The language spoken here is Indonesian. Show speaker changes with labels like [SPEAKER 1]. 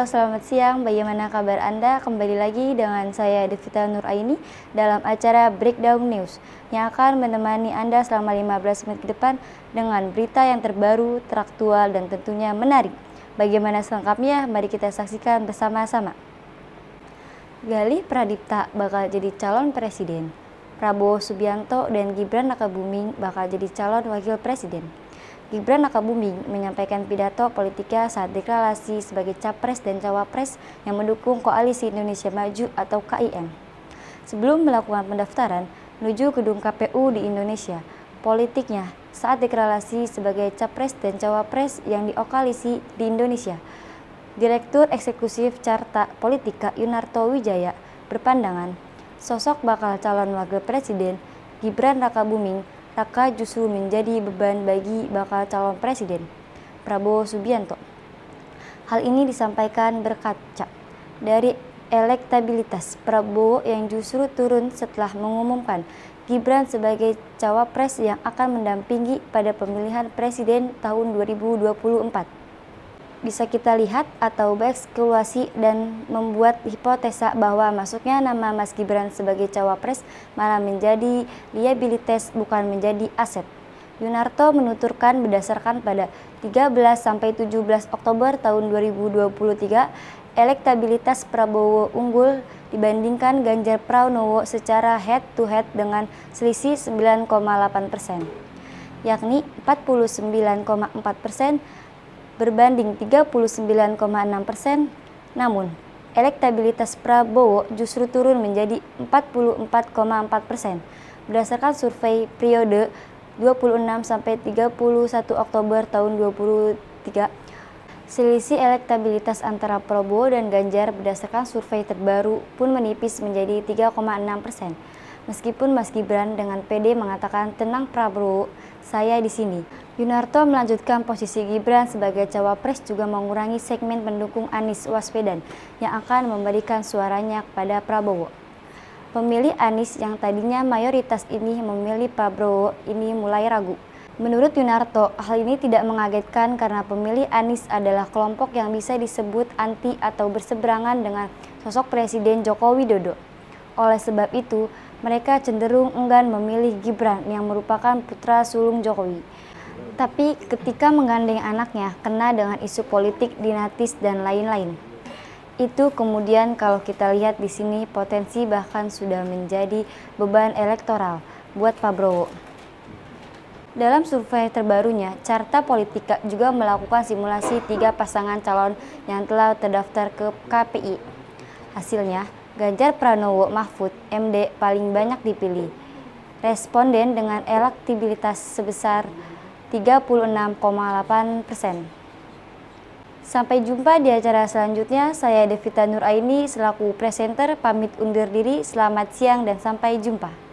[SPEAKER 1] selamat siang. Bagaimana kabar Anda? Kembali lagi dengan saya Devita Nuraini dalam acara Breakdown News yang akan menemani Anda selama 15 menit ke depan dengan berita yang terbaru, teraktual, dan tentunya menarik. Bagaimana selengkapnya? Mari kita saksikan bersama-sama. Galih Pradipta bakal jadi calon presiden. Prabowo Subianto dan Gibran Rakabuming bakal jadi calon wakil presiden. Gibran Rakabuming menyampaikan pidato politiknya saat deklarasi sebagai capres dan cawapres yang mendukung Koalisi Indonesia Maju atau KIM. Sebelum melakukan pendaftaran menuju gedung KPU di Indonesia, politiknya saat deklarasi sebagai capres dan cawapres yang dikoalisi di Indonesia. Direktur Eksekutif Carta Politika Yunarto Wijaya berpandangan sosok bakal calon wakil presiden Gibran Rakabuming Raka justru menjadi beban bagi bakal calon presiden Prabowo Subianto. Hal ini disampaikan berkaca dari elektabilitas Prabowo yang justru turun setelah mengumumkan Gibran sebagai cawapres yang akan mendampingi pada pemilihan presiden tahun 2024. Bisa kita lihat atau berekskulasi dan membuat hipotesa bahwa masuknya nama Mas Gibran sebagai cawapres malah menjadi liabilitas bukan menjadi aset. Yunarto menuturkan berdasarkan pada 13-17 Oktober tahun 2023, elektabilitas Prabowo unggul dibandingkan Ganjar Pranowo secara head to head dengan selisih 9,8%, yakni 49,4% berbanding 39,6%. Namun, elektabilitas Prabowo justru turun menjadi 44,4% berdasarkan survei periode 26-31 Oktober tahun 2023. Selisih elektabilitas antara Prabowo dan Ganjar berdasarkan survei terbaru pun menipis menjadi 3,6%. Meskipun Mas Gibran dengan PD mengatakan tenang Prabowo, saya di sini. Yunarto melanjutkan posisi Gibran sebagai cawapres juga mengurangi segmen pendukung Anies Waswedan yang akan memberikan suaranya kepada Prabowo. Pemilih Anies yang tadinya mayoritas ini memilih Prabowo ini mulai ragu. Menurut Yunarto, hal ini tidak mengagetkan karena pemilih Anies adalah kelompok yang bisa disebut anti atau berseberangan dengan sosok Presiden Joko Widodo. Oleh sebab itu, mereka cenderung enggan memilih Gibran yang merupakan putra sulung Jokowi. Tapi ketika menggandeng anaknya kena dengan isu politik dinamis dan lain-lain. Itu kemudian kalau kita lihat di sini potensi bahkan sudah menjadi beban elektoral buat Prabowo. Dalam survei terbarunya, Carta Politika juga melakukan simulasi 3 pasangan calon yang telah terdaftar ke KPI. Hasilnya, Ganjar Pranowo Mahfud MD paling banyak dipilih. Responden dengan elektabilitas sebesar 36,8%. Sampai jumpa di acara selanjutnya. Saya Devita Nuraini selaku presenter pamit undur diri. Selamat siang dan sampai jumpa.